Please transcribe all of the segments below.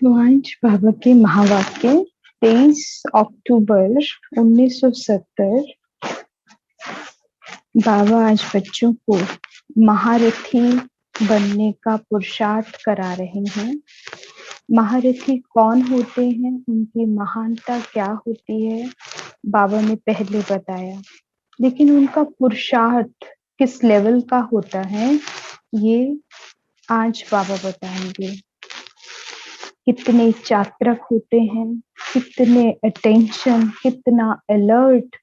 तो आज बाबा के महावाक्य 23 अक्टूबर 1970। बाबा आज बच्चों को महारथी बनने का पुरुषार्थ करा रहे हैं। महारथी कौन होते हैं, उनकी महानता क्या होती है, बाबा ने पहले बताया, लेकिन उनका पुरुषार्थ किस लेवल का होता है ये आज बाबा बताएंगे। कितने चातक होते हैं, कितने अटेंशन, कितना अलर्ट।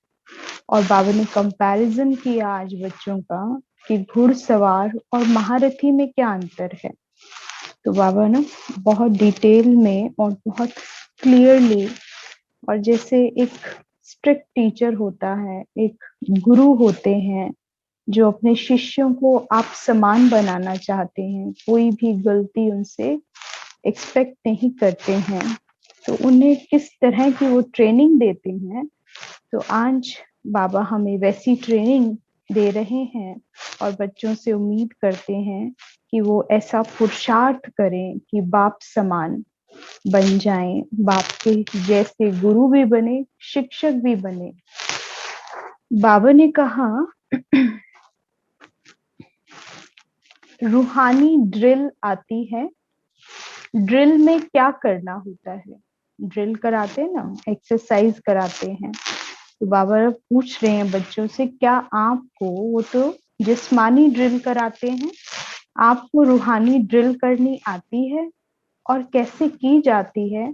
और बाबा ने कंपैरिजन किया आज बच्चों का कि घुड़सवार और महारथी में क्या अंतर है। तो बाबा ना बहुत डिटेल में और बहुत क्लियरली, और जैसे एक स्ट्रिक्ट टीचर होता है, एक गुरु होते हैं जो अपने शिष्यों को आप समान बनाना चाहते हैं, कोई भी गलती उनसे एक्सपेक्ट नहीं करते हैं, तो उन्हें किस तरह की वो ट्रेनिंग देते हैं। तो आज बाबा हमें वैसी ट्रेनिंग दे रहे हैं और बच्चों से उम्मीद करते हैं कि वो ऐसा पुरुषार्थ करें कि बाप समान बन जाएं, बाप के जैसे गुरु भी बने, शिक्षक भी बने। बाबा ने कहा रूहानी ड्रिल आती है। ड्रिल में क्या करना होता है? ड्रिल कराते हैं ना, एक्सरसाइज कराते हैं। तो बाबा पूछ रहे हैं बच्चों से, क्या आपको, वो तो जिस्मानी ड्रिल कराते हैं, आपको रूहानी ड्रिल करनी आती है? और कैसे की जाती है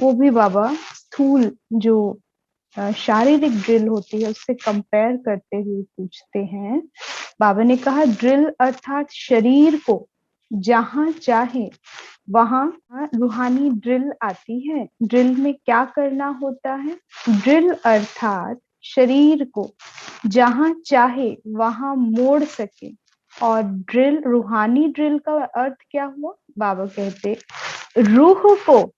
वो भी बाबा स्थूल जो शारीरिक ड्रिल होती है उससे कंपेयर करते हुए पूछते हैं। बाबा ने कहा ड्रिल अर्थात शरीर को जहां चाहे वहां रूहानी ड्रिल आती है। ड्रिल में क्या करना होता है? ड्रिल अर्थात शरीर को जहां चाहे वहां मोड़ सके। और ड्रिल, रूहानी ड्रिल का अर्थ क्या हुआ? बाबा कहते रूह को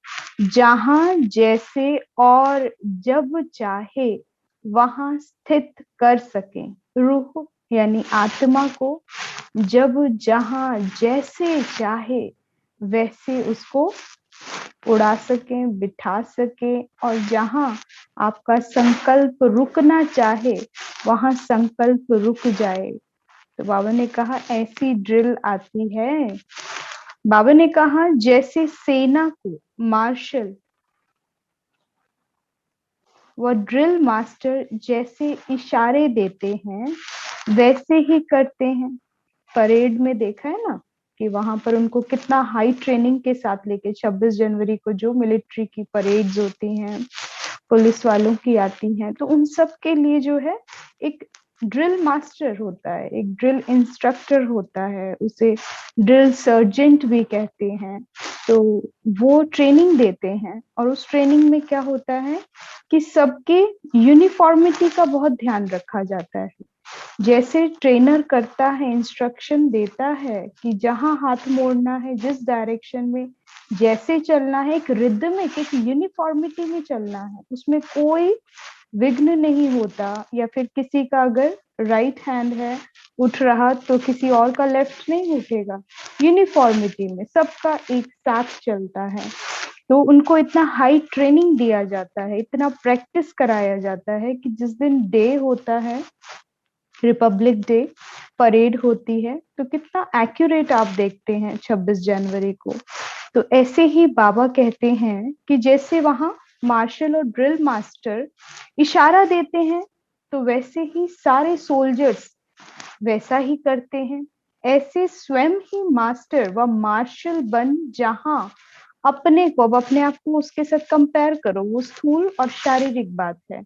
जहां जैसे और जब चाहे वहां स्थित कर सके। रूह यानी आत्मा को जब जहां जैसे चाहे वैसे उसको उड़ा सके, बिठा सके, और जहां आपका संकल्प रुकना चाहे वहां संकल्प रुक जाए। तो बाबा ने कहा ऐसी ड्रिल आती है। बाबा ने कहा जैसे सेना को मार्शल व ड्रिल मास्टर जैसे इशारे देते हैं वैसे ही करते हैं। परेड में देखा है ना कि वहां पर उनको कितना हाई ट्रेनिंग के साथ लेके 26 जनवरी को जो मिलिट्री की परेड्स होती हैं, पुलिस वालों की आती हैं, तो उन सब के लिए जो है एक ड्रिल मास्टर होता है, एक ड्रिल इंस्ट्रक्टर होता है, उसे ड्रिल सर्जेंट भी कहते हैं। तो वो ट्रेनिंग देते हैं और उस ट्रेनिंग में क्या होता है कि सबके यूनिफॉर्मिटी का बहुत ध्यान रखा जाता है। जैसे ट्रेनर करता है, इंस्ट्रक्शन देता है कि जहां हाथ मोड़ना है, जिस डायरेक्शन में जैसे चलना है, एक रिदमिक, एक यूनिफॉर्मिटी में चलना है, उसमें कोई विघ्न नहीं होता। या फिर किसी का अगर राइट हैंड है उठ रहा तो किसी और का लेफ्ट नहीं उठेगा। यूनिफॉर्मिटी में सबका एक साथ चलता है। तो उनको इतना हाई ट्रेनिंग दिया जाता है, इतना प्रैक्टिस कराया जाता है कि जिस दिन डे होता है, रिपब्लिक डे, परेड होती है, तो कितना एक्यूरेट आप देखते हैं 26 जनवरी को। तो ऐसे ही बाबा कहते हैं कि जैसे वहां मार्शल और ड्रिल मास्टर इशारा देते हैं तो वैसे ही सारे सोल्जर्स वैसा ही करते हैं। ऐसे स्वयं ही मास्टर व मार्शल बन जहां अपने को, अब अपने आप को उसके साथ कंपेयर करो, वो स्थूल और शारीरिक बात है।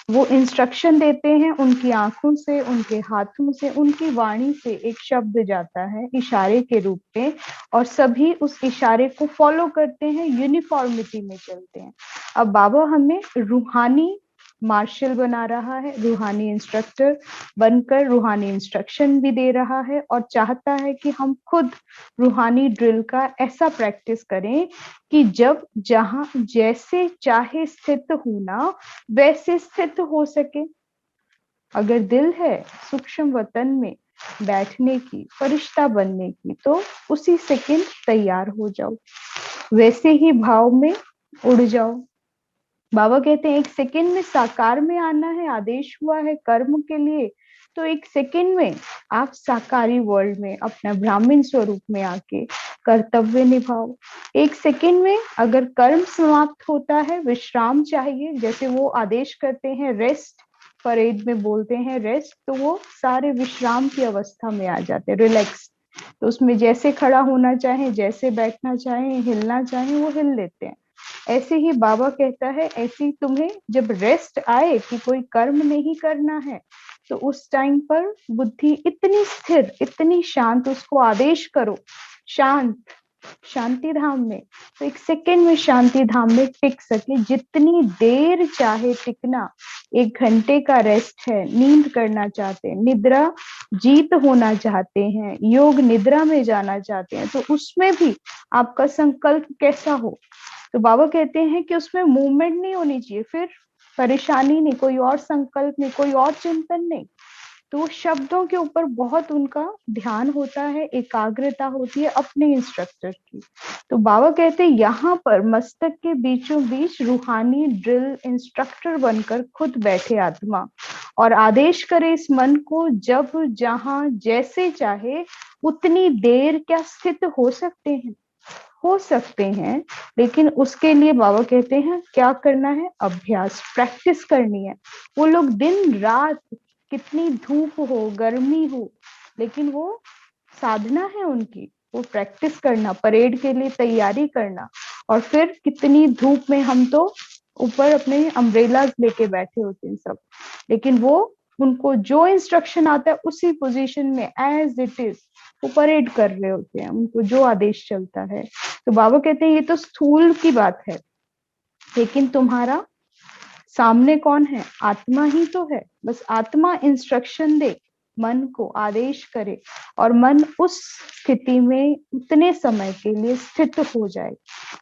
वो इंस्ट्रक्शन देते हैं, उनकी आंखों से, उनके हाथों से, उनकी वाणी से एक शब्द जाता है इशारे के रूप में, और सभी उस इशारे को फॉलो करते हैं, यूनिफॉर्मिटी में चलते हैं। अब बाबा हमें रूहानी मार्शल बना रहा है, रूहानी इंस्ट्रक्टर बनकर रूहानी इंस्ट्रक्शन भी दे रहा है, और चाहता है कि हम खुद रूहानी ड्रिल का ऐसा प्रैक्टिस करें कि जब जहां जैसे चाहे स्थित होना वैसे स्थित हो सके। अगर दिल है सूक्ष्म वतन में बैठने की, फरिश्ता बनने की, तो उसी सेकंड तैयार हो जाओ। वैसे ही भाव में उड़ जाओ। बाबा कहते हैं एक सेकंड में साकार में आना है, आदेश हुआ है कर्म के लिए, तो एक सेकंड में आप साकारी वर्ल्ड में अपना ब्राह्मण स्वरूप में आके कर्तव्य निभाओ। एक सेकंड में अगर कर्म समाप्त होता है, विश्राम चाहिए, जैसे वो आदेश करते हैं रेस्ट, परेड में बोलते हैं रेस्ट, तो वो सारे विश्राम की अवस्था में आ जाते हैं, रिलैक्स। तो उसमें जैसे खड़ा होना चाहे, जैसे बैठना चाहे, हिलना चाहे, वो हिल लेते हैं। ऐसे ही बाबा कहता है, ऐसी तुम्हें जब रेस्ट आए कि कोई कर्म नहीं करना है, तो उस टाइम पर बुद्धि इतनी स्थिर, इतनी शांत, उसको आदेश करो शांत, शांति धाम में, तो एक सेकंड में शांति धाम में टिक सके, जितनी देर चाहे टिकना। 1 घंटे का रेस्ट है, नींद करना चाहते हैं, निद्रा जीत होना चाहते हैं, योग निद्रा में जाना चाहते हैं, तो उसमें भी आपका संकल्प कैसा हो। तो बाबा कहते हैं कि उसमें मूवमेंट नहीं होनी चाहिए, फिर परेशानी नहीं, कोई और संकल्प नहीं, कोई और चिंतन नहीं। तो शब्दों के ऊपर बहुत उनका ध्यान होता है, एकाग्रता होती है अपने इंस्ट्रक्टर की। तो बाबा कहते हैं यहाँ पर मस्तक के बीचों बीच रूहानी ड्रिल इंस्ट्रक्टर बनकर खुद बैठे आत्मा, और आदेश करे इस मन को, जब जहां जैसे चाहे उतनी देर क्या स्थित हो सकते हैं, हो सकते हैं। लेकिन उसके लिए बाबा कहते हैं क्या करना है, अभ्यास, प्रैक्टिस करनी है। वो लोग दिन रात, कितनी धूप हो, गर्मी हो, लेकिन वो साधना है उनकी, वो प्रैक्टिस करना, परेड के लिए तैयारी करना। और फिर कितनी धूप में हम तो ऊपर अपने अम्ब्रेला लेके बैठे होते हैं सब, लेकिन वो, उनको जो इंस्ट्रक्शन आता है उसी पोजीशन में एज इट इज वो परेड कर रहे होते हैं, उनको जो आदेश चलता है। तो बाबा कहते हैं ये तो स्थूल की बात है, लेकिन तुम्हारा सामने कौन है, आत्मा ही तो है। बस आत्मा इंस्ट्रक्शन दे, मन को आदेश करे, और मन उस स्थिति में उतने समय के लिए स्थित हो जाए।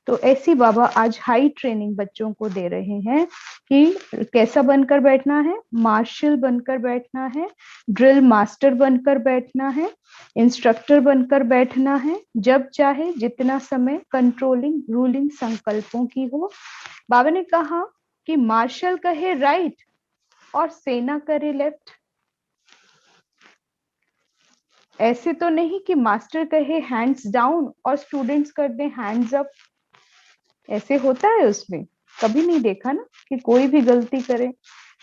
तो ऐसी बाबा आज हाई ट्रेनिंग बच्चों को दे रहे हैं कि कैसा बनकर बैठना है, मार्शल बनकर बैठना है, ड्रिल मास्टर बनकर बैठना है, इंस्ट्रक्टर बनकर बैठना है, जब चाहे जितना समय कंट्रोलिंग रूलिंग संकल्पों की हो। बाबा ने कहा कि मार्शल कहे राइट और सेना करे लेफ्ट, ऐसे तो नहीं कि मास्टर कहे हैंड्स डाउन और स्टूडेंट्स कर दें हैंड्स अप। ऐसे होता है उसमें, कभी नहीं देखा ना कि कोई भी गलती करे,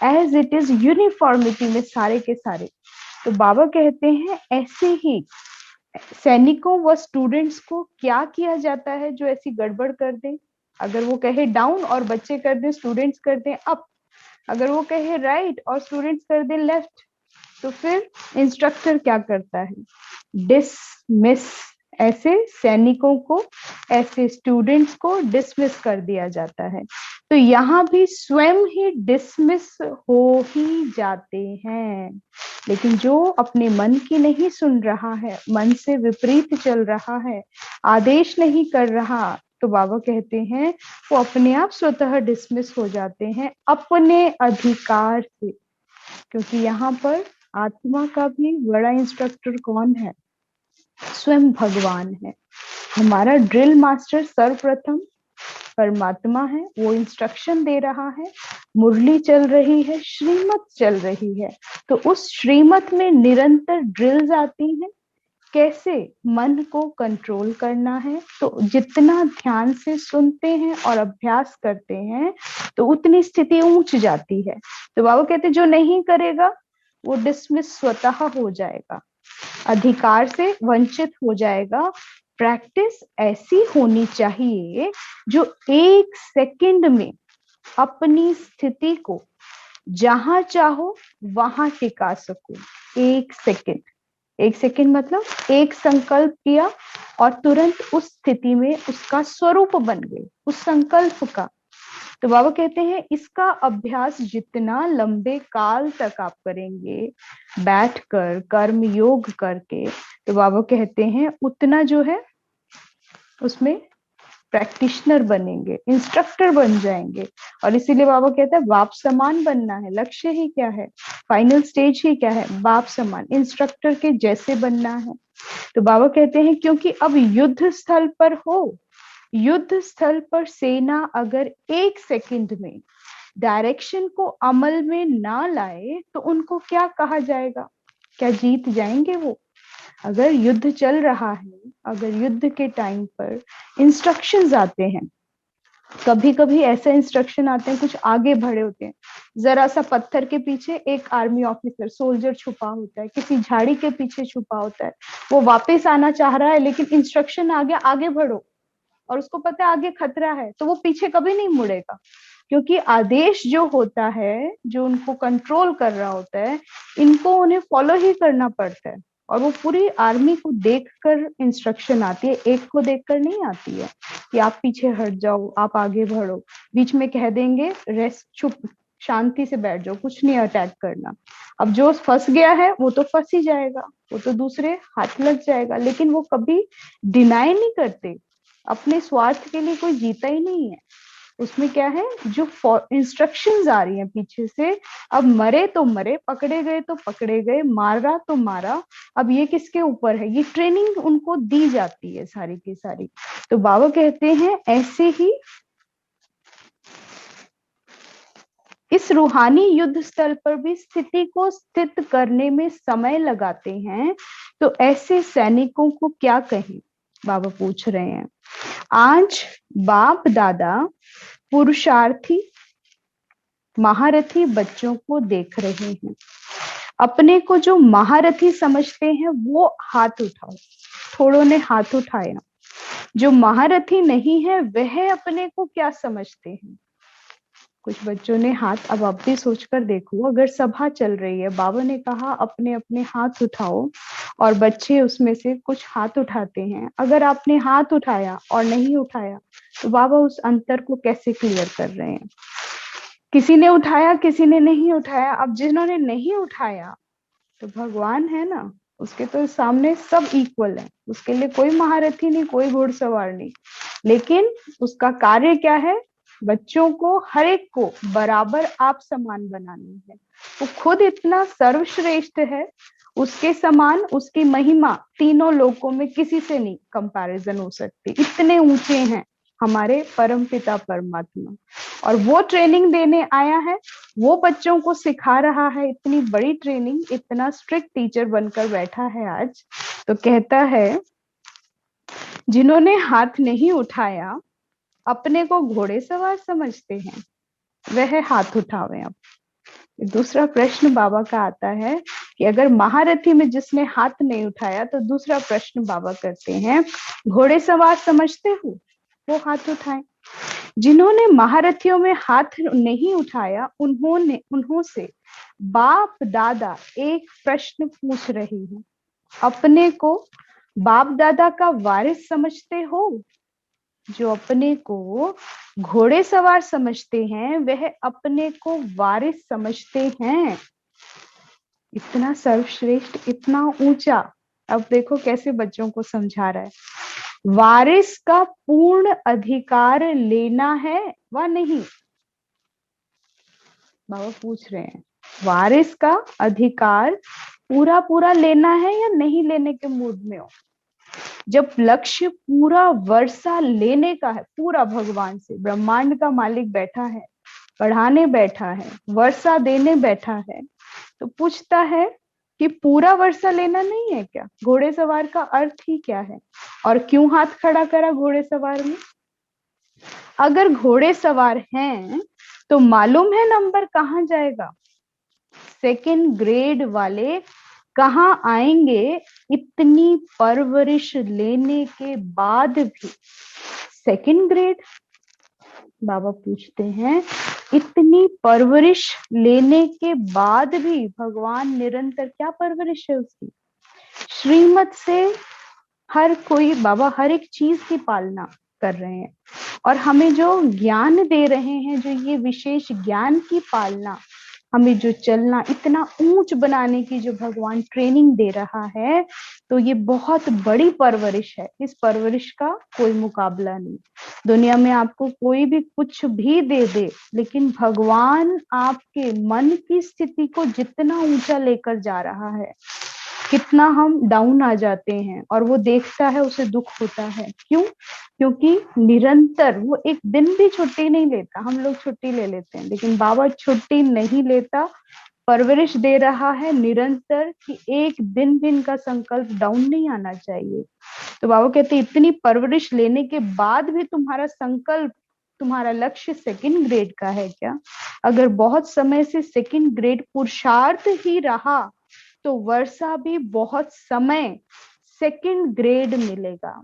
एज इट इज यूनिफॉर्मिटी में सारे के सारे। तो बाबा कहते हैं ऐसे ही सैनिकों व स्टूडेंट्स को क्या किया जाता है जो ऐसी गड़बड़ कर दे। अगर वो कहे डाउन और बच्चे कर दें, स्टूडेंट्स कर दें अप, अगर वो कहे राइट और स्टूडेंट्स कर दे लेफ्ट, तो फिर इंस्ट्रक्टर क्या करता है, डिसमिस। ऐसे सैनिकों को, ऐसे स्टूडेंट्स को डिसमिस कर दिया जाता है। तो यहाँ भी स्वयं ही डिसमिस हो ही जाते हैं। लेकिन जो अपने मन की नहीं सुन रहा है, मन से विपरीत चल रहा है, आदेश नहीं कर रहा, तो बाबा कहते हैं वो अपने आप स्वतः डिसमिस हो जाते हैं अपने अधिकार से। क्योंकि यहाँ पर आत्मा का भी बड़ा इंस्ट्रक्टर कौन है, स्वयं भगवान है। हमारा ड्रिल मास्टर सर्वप्रथम परमात्मा है, वो इंस्ट्रक्शन दे रहा है, मुरली चल रही है, श्रीमत चल रही है। तो उस श्रीमत में निरंतर ड्रिल्स आती हैं, कैसे मन को कंट्रोल करना है। तो जितना ध्यान से सुनते हैं और अभ्यास करते हैं, तो उतनी स्थिति ऊंच जाती है। तो बाबा कहते जो नहीं करेगा वो डिसमिस स्वतः हो जाएगा, अधिकार से वंचित हो जाएगा। प्रैक्टिस ऐसी होनी चाहिए जो 1 सेकंड में अपनी स्थिति को जहां चाहो वहां टिका सको। 1 सेकंड, 1 सेकंड मतलब एक संकल्प किया और तुरंत उस स्थिति में उसका स्वरूप बन गए, उस संकल्प का। तो बाबा कहते हैं इसका अभ्यास जितना लंबे काल तक आप करेंगे बैठकर कर्म योग करके, तो बाबा कहते हैं उतना जो है उसमें प्रैक्टिशनर बनेंगे, इंस्ट्रक्टर बन जाएंगे। और इसीलिए बाबा कहते हैं बाप समान बनना है। लक्ष्य ही क्या है, फाइनल स्टेज ही क्या है, बाप समान, इंस्ट्रक्टर के जैसे बनना है। तो बाबा कहते हैं क्योंकि अब युद्ध स्थल पर हो, युद्ध स्थल पर सेना अगर 1 सेकंड में डायरेक्शन को अमल में ना लाए तो उनको क्या कहा जाएगा? क्या जीत जाएंगे वो? अगर युद्ध चल रहा है, अगर युद्ध के टाइम पर इंस्ट्रक्शंस आते हैं, कभी कभी ऐसे इंस्ट्रक्शन आते हैं, कुछ आगे बढ़े होते हैं, जरा सा पत्थर के पीछे एक आर्मी ऑफिसर सोल्जर छुपा होता है, किसी झाड़ी के पीछे छुपा होता है, वो वापस आना चाह रहा है लेकिन इंस्ट्रक्शन आ गया आगे बढ़ो, और उसको पता है आगे खतरा है, तो वो पीछे कभी नहीं मुड़ेगा, क्योंकि आदेश जो होता है, जो उनको कंट्रोल कर रहा होता है, इनको उन्हें फॉलो ही करना पड़ता है। और वो पूरी आर्मी को देखकर इंस्ट्रक्शन आती है, एक को देखकर नहीं आती है कि आप पीछे हट जाओ, आप आगे बढ़ो। बीच में कह देंगे रेस्ट, चुप, शांति से बैठ जाओ, कुछ नहीं अटैक करना। अब जो फंस गया है वो तो फंस ही जाएगा, वो तो दूसरे हाथ लग जाएगा, लेकिन वो कभी डिनाई नहीं करते, अपने स्वार्थ के लिए कोई जीता ही नहीं है। उसमें क्या है, जो इंस्ट्रक्शंस आ रही हैं पीछे से, अब मरे तो मरे, पकड़े गए तो पकड़े गए, मारा तो मारा, अब ये किसके ऊपर है? ये ट्रेनिंग उनको दी जाती है सारी की सारी। तो बाबा कहते हैं ऐसे ही इस रूहानी युद्ध स्थल पर भी स्थिति को स्थित करने में समय लगाते हैं, तो ऐसे सैनिकों को क्या कहें? बाबा पूछ रहे हैं। आज बाप दादा पुरुषार्थी महारथी बच्चों को देख रहे हैं। अपने को जो महारथी समझते हैं वो हाथ उठाओ। थोड़ों ने हाथ उठाया। जो महारथी नहीं है वह अपने को क्या समझते हैं? कुछ बच्चों ने हाथ, अब आप भी सोचकर देखो, अगर सभा चल रही है, बाबा ने कहा अपने अपने हाथ उठाओ, और बच्चे उसमें से कुछ हाथ उठाते हैं, अगर आपने हाथ उठाया और नहीं उठाया तो बाबा उस अंतर को कैसे क्लियर कर रहे हैं? किसी ने उठाया, किसी ने नहीं उठाया। अब जिन्होंने नहीं उठाया तो भगवान है ना, उसके तो सामने सब इक्वल है, उसके लिए कोई महारथी नहीं, कोई घुड़सवार नहीं, लेकिन उसका कार्य क्या है? बच्चों को, हर एक को बराबर आप समान बनानी है। वो खुद इतना सर्वश्रेष्ठ है, उसके समान, उसकी महिमा तीनों लोकों में किसी से नहीं कंपैरिजन हो सकती, इतने ऊंचे हैं हमारे परमपिता परमात्मा। और वो ट्रेनिंग देने आया है, वो बच्चों को सिखा रहा है, इतनी बड़ी ट्रेनिंग, इतना स्ट्रिक्ट टीचर बनकर बैठा है आज। तो कहता है जिन्होंने हाथ नहीं उठाया, अपने को घोड़े सवार समझते हैं, वह हाथ उठावे। अब दूसरा प्रश्न बाबा का आता है कि अगर महारथी में जिसने हाथ नहीं उठाया, तो दूसरा प्रश्न बाबा करते हैं, घोड़े सवार समझते हो? वो हाथ उठाए। जिन्होंने महारथियों में हाथ नहीं उठाया, उन्हों से बाप दादा एक प्रश्न पूछ रही हैं। अपने को बाप दादा का वारिस समझते हो? जो अपने को घोड़े सवार समझते हैं, वह अपने को वारिस समझते हैं। इतना सर्वश्रेष्ठ, इतना ऊंचा। अब देखो कैसे बच्चों को समझा रहा है। वारिस का पूर्ण अधिकार लेना है व नहीं? बाबा पूछ रहे हैं, वारिस का अधिकार पूरा पूरा लेना है या नहीं लेने के मूड में हो? जब लक्ष्य पूरा वर्षा लेने का है, पूरा भगवान से, ब्रह्मांड का मालिक बैठा है, पढ़ाने बैठा है, वर्षा देने बैठा है, तो पूछता है कि पूरा वर्षा लेना नहीं है क्या? घोड़े सवार का अर्थ ही क्या है? और क्यों हाथ खड़ा करा घोड़े सवार में? अगर घोड़े सवार हैं तो मालूम है नंबर कहाँ जाएगा? सेकंड ग्रेड वाले कहाँ आएंगे? इतनी परवरिश लेने के बाद भी सेकंड ग्रेड। बाबा पूछते हैं, इतनी परवरिश लेने के बाद भी भगवान निरंतर, क्या परवरिश है उसकी? श्रीमत से हर कोई, बाबा हर एक चीज की पालना कर रहे हैं, और हमें जो ज्ञान दे रहे हैं, जो ये विशेष ज्ञान की पालना, हमें जो चलना, इतना ऊंच बनाने की जो भगवान ट्रेनिंग दे रहा है, तो ये बहुत बड़ी परवरिश है। इस परवरिश का कोई मुकाबला नहीं। दुनिया में आपको कोई भी कुछ भी दे दे, लेकिन भगवान आपके मन की स्थिति को जितना ऊंचा लेकर जा रहा है, कितना हम डाउन आ जाते हैं, और वो देखता है उसे दुख होता है। क्यों? क्योंकि निरंतर वो एक दिन भी छुट्टी नहीं लेता। हम लोग छुट्टी ले लेते हैं, लेकिन बाबा छुट्टी नहीं लेता, परवरिश दे रहा है निरंतर कि एक दिन भी इनका संकल्प डाउन नहीं आना चाहिए। तो बाबा कहते इतनी परवरिश लेने के बाद भी तुम्हारा संकल्प, तुम्हारा लक्ष्य सेकंड ग्रेड का है क्या? अगर बहुत समय से सेकंड ग्रेड पुरुषार्थ ही रहा तो वर्षा भी बहुत समय सेकंड ग्रेड मिलेगा।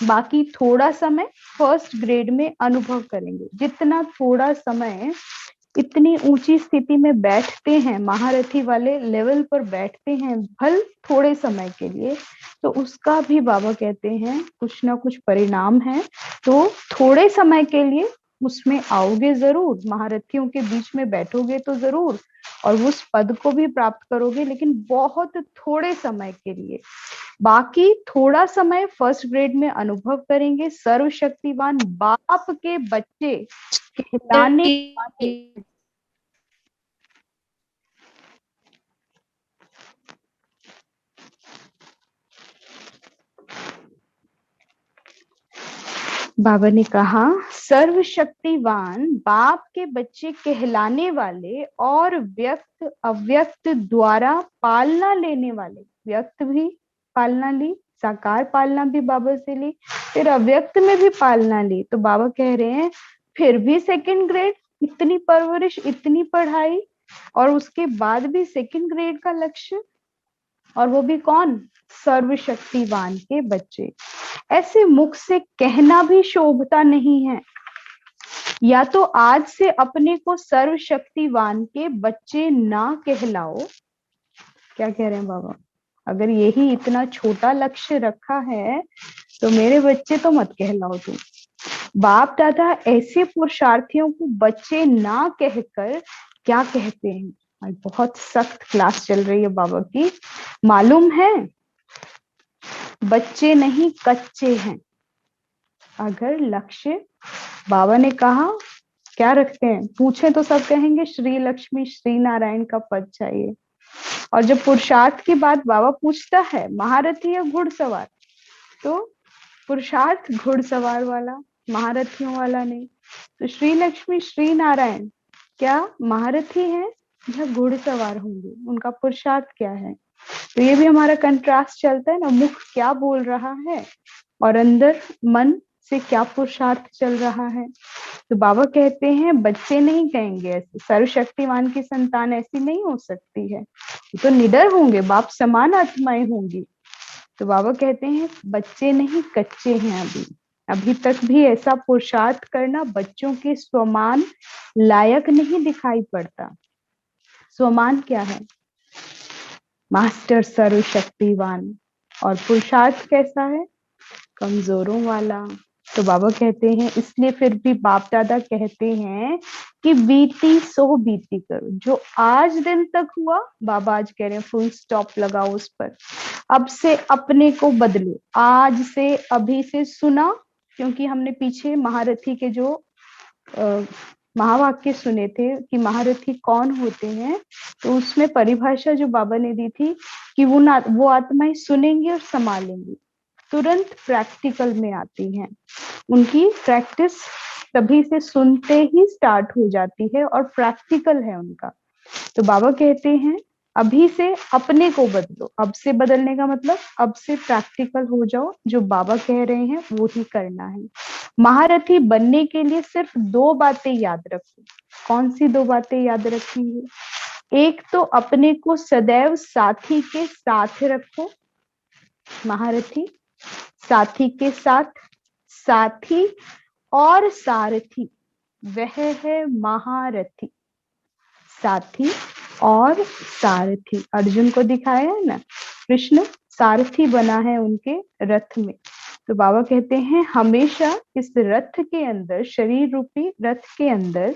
बाकी थोड़ा समय फर्स्ट ग्रेड में अनुभव करेंगे। जितना थोड़ा समय इतनी ऊंची स्थिति में बैठते हैं, महारथी वाले लेवल पर बैठते हैं भल थोड़े समय के लिए, तो उसका भी बाबा कहते हैं कुछ ना कुछ परिणाम है। तो थोड़े समय के लिए उसमें आओगे जरूर, महारथियों के बीच में बैठोगे तो जरूर, और उस पद को भी प्राप्त करोगे, लेकिन बहुत थोड़े समय के लिए। बाकी थोड़ा समय फर्स्ट ग्रेड में अनुभव करेंगे। सर्वशक्तिवान बाप के बच्चे कहलाने वाले, बाबा ने कहा सर्वशक्तिवान बाप के बच्चे कहलाने वाले और व्यक्त अव्यक्त द्वारा पालना लेने वाले, व्यक्त भी पालना ली, साकार पालना भी बाबा से ली, फिर अव्यक्त में भी पालना ली। तो बाबा कह रहे हैं फिर भी सेकंड ग्रेड, इतनी परवरिश, इतनी पढ़ाई, और उसके बाद भी सेकंड ग्रेड का लक्ष्य, और वो भी कौन? सर्वशक्तिवान के बच्चे। ऐसे मुख से कहना भी शोभता नहीं है। या तो आज से अपने को सर्वशक्तिवान के बच्चे ना कहलाओ। क्या कह रहे हैं बाबा? अगर यही इतना छोटा लक्ष्य रखा है तो मेरे बच्चे तो मत कहलाओ तुम। बाप दादा ऐसे पुरुषार्थियों को बच्चे ना कहकर क्या कहते हैं? आज बहुत सख्त क्लास चल रही है बाबा की, मालूम है? बच्चे नहीं कच्चे हैं। अगर लक्ष्य, बाबा ने कहा क्या रखते हैं, पूछे तो सब कहेंगे श्री लक्ष्मी श्री नारायण का पद चाहिए। और जब पुरुषार्थ की बात बाबा पूछता है महारथी या घुड़सवार, तो पुरुषार्थ घुड़सवार वाला, महारथियों वाला नहीं। तो श्री लक्ष्मी श्री नारायण क्या महारथी हैं या घुड़सवार होंगे? उनका पुरुषार्थ क्या है? तो ये भी हमारा कंट्रास्ट चलता है ना, मुख क्या बोल रहा है और अंदर मन से क्या पुरुषार्थ चल रहा है। तो बाबा कहते हैं बच्चे नहीं कहेंगे ऐसे, सर्वशक्तिमान की संतान ऐसी नहीं हो सकती है, तो निडर होंगे, बाप समान आत्माएं होंगी। तो बाबा कहते हैं बच्चे नहीं कच्चे हैं, अभी तक भी ऐसा पुरुषार्थ करना बच्चों के स्वमान लायक नहीं दिखाई पड़ता। स्वमान क्या है? मास्टर सर्वशक्तिवान। और पुरुषार्थ कैसा है? कमजोरों वाला। तो बाबा कहते हैं इसलिए फिर भी बाप दादा कहते हैं कि बीती सो बीती करो। जो आज दिन तक हुआ, बाबा आज कह रहे हैं फुल स्टॉप लगाओ उस पर। अब से अपने को बदलो, आज से अभी से सुना, क्योंकि हमने पीछे महारथी के जो महावाक्य सुने थे कि महारथी कौन होते हैं, तो उसमें परिभाषा जो बाबा ने दी थी कि वो आत्माएं सुनेंगी और संभालेंगी, तुरंत प्रैक्टिकल में आती हैं। उनकी प्रैक्टिस तभी से सुनते ही स्टार्ट हो जाती है और प्रैक्टिकल है उनका। तो बाबा कहते हैं अभी से अपने को बदलो। अब से बदलने का मतलब अब से प्रैक्टिकल हो जाओ, जो बाबा कह रहे हैं वो ही करना है। महारथी बनने के लिए सिर्फ 2 बातें याद रखो। कौन सी 2 बातें याद रखेंगे? एक तो अपने को सदैव साथी के साथ रखो। महारथी साथी के साथ, साथी और सारथी, वह है महारथी। साथी और सारथी, अर्जुन को दिखाया है ना, कृष्ण सारथी बना है उनके रथ में। तो बाबा कहते हैं हमेशा इस रथ के अंदर, शरीर रूपी रथ के अंदर,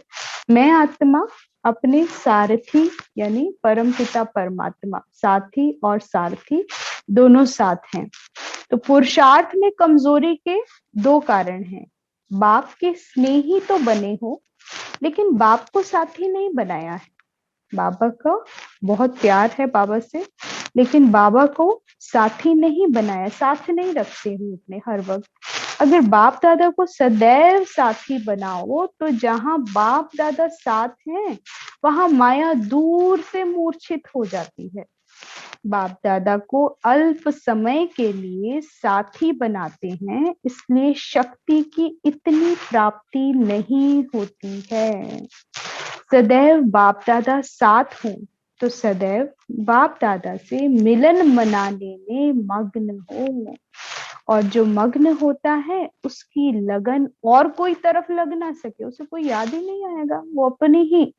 मैं आत्मा अपने सारथी यानी परमपिता परमात्मा, साथी और सारथी दोनों साथ हैं। तो पुरुषार्थ में कमजोरी के 2 कारण हैं। बाप के स्नेही तो बने हो, लेकिन बाप को साथी नहीं बनाया है। बाबा का बहुत प्यार है बाबा से, लेकिन बाबा को साथी नहीं बनाया, साथ नहीं रखते हैं अपने हर वक्त। अगर बाप दादा को सदैव साथी बनाओ तो जहां बाप दादा साथ हैं वहां माया दूर से मूर्छित हो जाती है। बाप दादा को अल्प समय के लिए साथी बनाते हैं, इसलिए शक्ति की इतनी प्राप्ति नहीं होती है। सदैव बाप दादा साथ हो तो सदैव बाप दादा से मिलन मनाने में मग्न हो, और जो मग्न होता है उसकी लगन और कोई तरफ लग ना सके, उसे कोई याद ही नहीं आएगा, वो अपने ही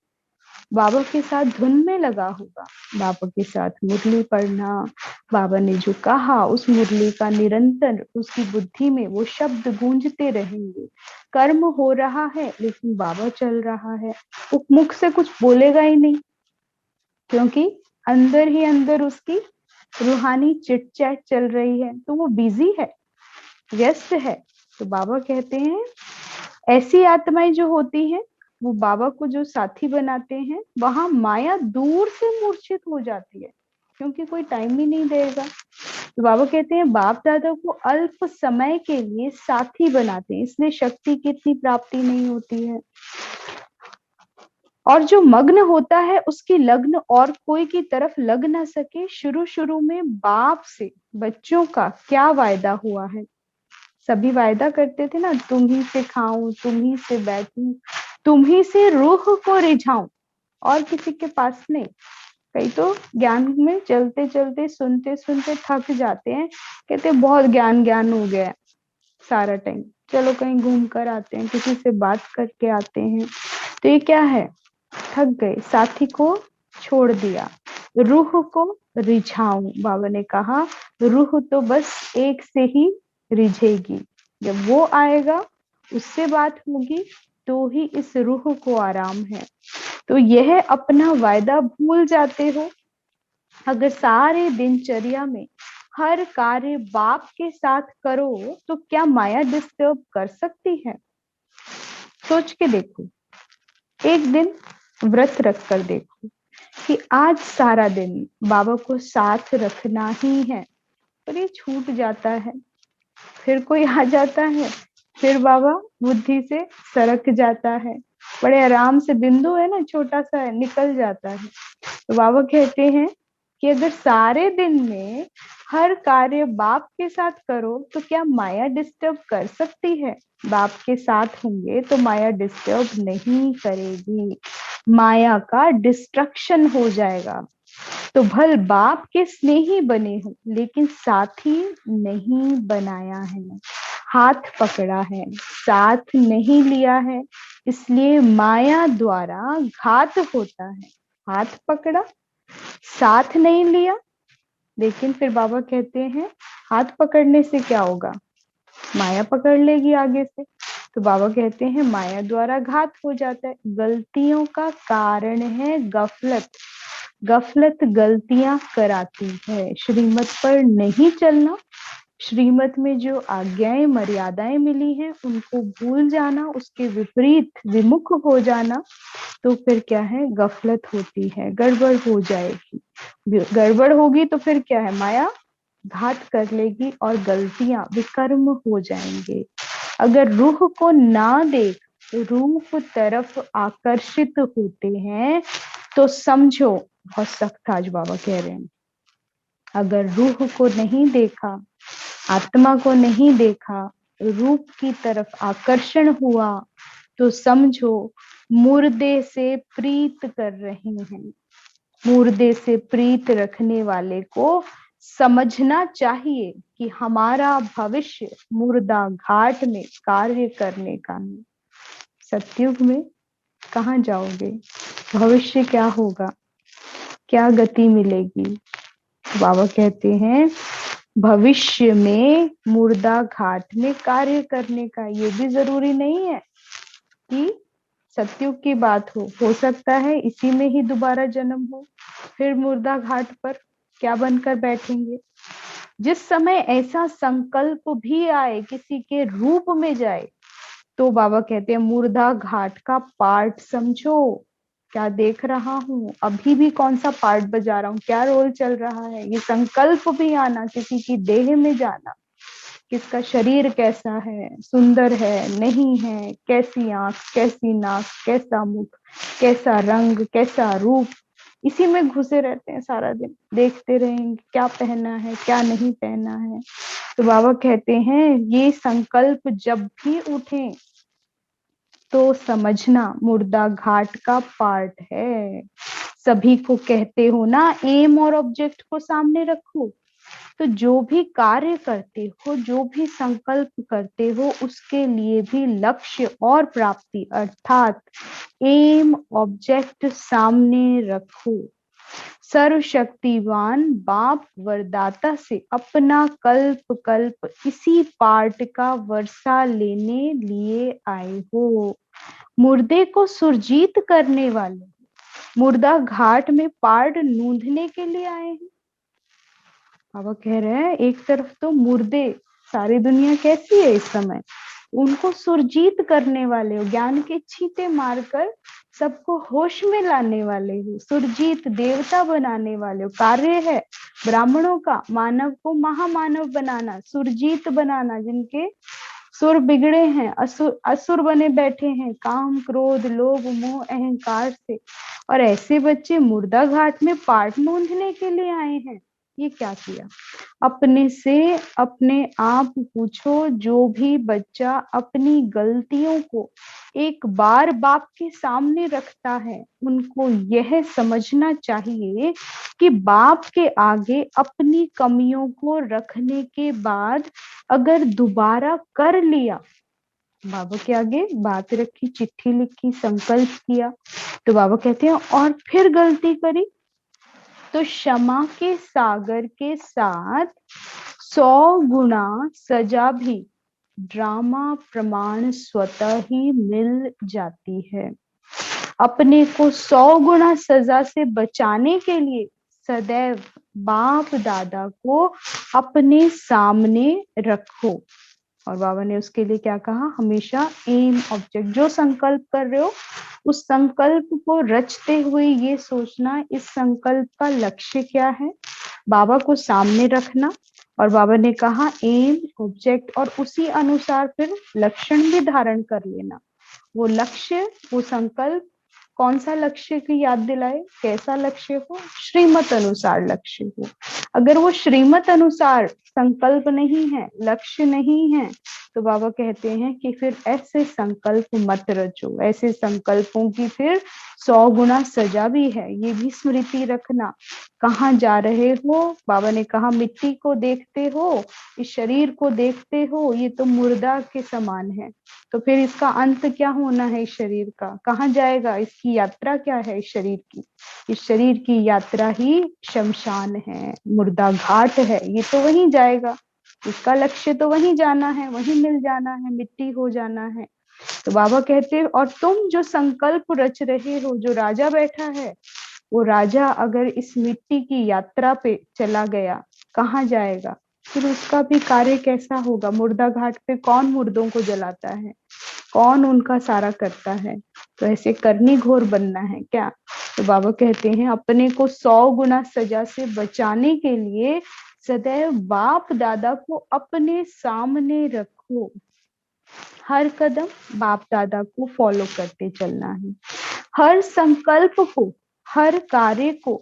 बाबा के साथ धुन में लगा होगा। बाबा के साथ मुरली पढ़ना, बाबा ने जो कहा उस मुरली का निरंतर उसकी बुद्धि में वो शब्द गूंजते रहेंगे। कर्म हो रहा है लेकिन बाबा चल रहा है, वो मुख से कुछ बोलेगा ही नहीं, क्योंकि अंदर ही अंदर उसकी रूहानी चिट चैट चल रही है, तो वो बिजी है, व्यस्त है। तो बाबा कहते हैं ऐसी आत्माएं जो होती हैं वो बाबा को जो साथी बनाते हैं वहां माया दूर से मूर्छित हो जाती है, क्योंकि कोई टाइम ही नहीं देगा। तो बाबा कहते हैं बाप दादा को अल्प समय के लिए साथी बनाते हैं, इसलिए शक्ति की इतनी प्राप्ति नहीं होती है। और जो मग्न होता है उसकी लग्न और कोई की तरफ लग ना सके। शुरू शुरू में बाप से बच्चों का क्या वायदा हुआ है, सभी वायदा करते थे ना, तुम ही से खाऊं, तुम ही से बैठूं, तुम ही से रूह को रिझाऊं, और किसी के पास नहीं। कई तो ज्ञान में चलते चलते सुनते सुनते थक जाते हैं, कहते बहुत ज्ञान ज्ञान हो गया सारा टाइम, चलो कहीं घूम कर आते हैं, किसी से बात करके आते हैं। तो ये क्या है, थक गए, साथी को छोड़ दिया, रूह को रिझाऊं। बाबा ने कहा रूह तो बस एक से ही रिझेगी, जब वो आएगा उससे बात होगी तो ही इस रूह को आराम है। तो यह अपना वायदा भूल जाते हो। अगर सारे दिनचर्या में हर कार्य बाप के साथ करो तो क्या माया डिस्टर्ब कर सकती है? सोच के देखो, एक दिन व्रत रख कर देखो कि आज सारा दिन बाबा को साथ रखना ही है, पर ये छूट जाता है, फिर कोई आ जाता है, फिर बाबा बुद्धि से सरक जाता है, बड़े आराम से बिंदु है ना, छोटा सा है, निकल जाता है। तो बाबा कहते हैं कि अगर सारे दिन में हर कार्य बाप के साथ करो तो क्या माया डिस्टर्ब कर सकती है? बाप के साथ होंगे तो माया डिस्टर्ब नहीं करेगी, माया का डिस्ट्रक्शन हो जाएगा। तो भल बाप के स्नेही बने हो लेकिन साथी नहीं बनाया है, हाथ पकड़ा है, साथ नहीं लिया है, इसलिए माया द्वारा घात होता है। हाथ पकड़ा, साथ नहीं लिया, लेकिन फिर बाबा कहते हैं हाथ पकड़ने से क्या होगा, माया पकड़ लेगी आगे से। तो बाबा कहते हैं माया द्वारा घात हो जाता है। गलतियों का कारण है गफलत, गफलत गलतियां कराती है। श्रीमत पर नहीं चलना, श्रीमत में जो आज्ञाएं मर्यादाएं मिली हैं उनको भूल जाना, उसके विपरीत विमुख हो जाना, तो फिर क्या है, गफलत होती है, गड़बड़ हो जाएगी। गड़बड़ होगी तो फिर क्या है, माया घात कर लेगी और गलतियां विकर्म हो जाएंगे। अगर रूह को ना देख रूप तरफ आकर्षित होते हैं तो समझो, बहुत सख्त आज बाबा कह रहे हैं, अगर रूह को नहीं देखा, आत्मा को नहीं देखा, रूप की तरफ आकर्षण हुआ तो समझो मुर्दे से प्रीत कर रहे हैं। मुर्दे से प्रीत रखने वाले को समझना चाहिए कि हमारा भविष्य मुर्दा घाट में कार्य करने का है। सतयुग में कहाँ जाओगे, भविष्य क्या होगा, क्या गति मिलेगी? बाबा कहते हैं भविष्य में मुर्दा घाट में कार्य करने का, ये भी जरूरी नहीं है कि सतयुग की बात हो सकता है इसी में ही दोबारा जन्म हो, फिर मुर्दा घाट पर क्या बनकर बैठेंगे। जिस समय ऐसा संकल्प भी आए किसी के रूप में जाए तो बाबा कहते हैं मुर्दा घाट का पार्ट समझो, क्या देख रहा हूँ, अभी भी कौन सा पार्ट बजा रहा हूँ, क्या रोल चल रहा है, ये संकल्प भी आना, किसी की देह में जाना, किसका शरीर कैसा है, सुंदर है नहीं है, कैसी आंख, कैसी नाक, कैसा मुख, कैसा रंग, कैसा रूप, इसी में घुसे रहते हैं सारा दिन, देखते रहेंगे क्या पहना है, क्या नहीं पहना है। तो बाबा कहते हैं ये संकल्प जब भी उठे तो समझना मुर्दा घाट का पार्ट है। सभी को कहते हो ना एम और ऑब्जेक्ट को सामने रखो, तो जो भी कार्य करते हो, जो भी संकल्प करते हो, उसके लिए भी लक्ष्य और प्राप्ति अर्थात एम ऑब्जेक्ट सामने रखो। सर्वशक्तिवान बाप वरदाता से अपना कल्प कल्प इसी पार्ट का वर्षा लेने लिए आए हो। मुर्दे को सुरजीत करने वाले मुर्दा घाट में पार्ट नूंदने के लिए आए हैं। बाबा कह रहे हैं एक तरफ तो मुर्दे, सारी दुनिया कैसी है इस समय, उनको सुरजीत करने वाले हो, ज्ञान के छींटे मारकर सबको होश में लाने वाले हो, सुरजीत देवता बनाने वाले हो। कार्य है ब्राह्मणों का मानव को महामानव बनाना, सुरजीत बनाना, जिनके सुर बिगड़े हैं, असुर असुर बने बैठे हैं काम क्रोध लोभ मोह अहंकार से, और ऐसे बच्चे मुर्दा घाट में पार्ट नूंदने के लिए आए हैं। ये क्या किया? अपने से अपने आप पूछो, जो भी बच्चा अपनी गलतियों को एक बार बाप के सामने रखता है, उनको यह समझना चाहिए कि बाप के आगे अपनी कमियों को रखने के बाद अगर दोबारा कर लिया, बाबा के आगे बात रखी, चिट्ठी लिखी, संकल्प किया, तो बाबा कहते हैं और फिर गलती करी तो क्षमा के सागर के साथ 100 गुना सजा भी ड्रामा प्रमाण स्वतः ही मिल जाती है। अपने को 100 गुना सजा से बचाने के लिए सदैव बाप दादा को अपने सामने रखो। और बाबा ने उसके लिए क्या कहा? हमेशा एम ऑब्जेक्ट, जो संकल्प कर रहे हो उस संकल्प को रचते हुए ये सोचना इस संकल्प का लक्ष्य क्या है, बाबा को सामने रखना। और बाबा ने कहा एम ऑब्जेक्ट, और उसी अनुसार फिर लक्षण भी धारण कर लेना। वो लक्ष्य, वो संकल्प कौन सा लक्ष्य की याद दिलाए, कैसा लक्ष्य हो, श्रीमत अनुसार लक्ष्य हो। अगर वो श्रीमत अनुसार संकल्प नहीं है, लक्ष्य नहीं है, तो बाबा कहते हैं कि फिर ऐसे संकल्प मत रचो, ऐसे संकल्पों की फिर 100 गुना सजा भी है, ये भी स्मृति रखना। कहाँ जा रहे हो? बाबा ने कहा मिट्टी को देखते हो, इस शरीर को देखते हो, ये तो मुर्दा के समान है, तो फिर इसका अंत क्या होना है इस शरीर का, कहाँ जाएगा, इसकी यात्रा क्या है इस शरीर की? इस शरीर की यात्रा ही शमशान है, मुर्दा घाट है, ये तो वहीं जाएगा, इसका लक्ष्य तो वहीं जाना है, वहीं मिल जाना है, मिट्टी हो जाना है। तो बाबा कहते हैं और तुम जो संकल्प रच रहे हो, जो राजा बैठा है, वो राजा अगर इस मिट्टी की यात्रा पे चला गया, कहाँ जाएगा? फिर उसका भी कार्य कैसा होगा? मुर्दा घाट पे कौन मुर्दों को जलाता है, कौन उनका सारा करता है? तो ऐसे करनी घोर बनना है क्या? तो बाबा कहते हैं अपने को 100 गुना सजा से बचाने के लिए सदैव बाप दादा को अपने सामने रखो, हर कदम बाप दादा को फॉलो करते चलना है, हर संकल्प को, हर कार्य को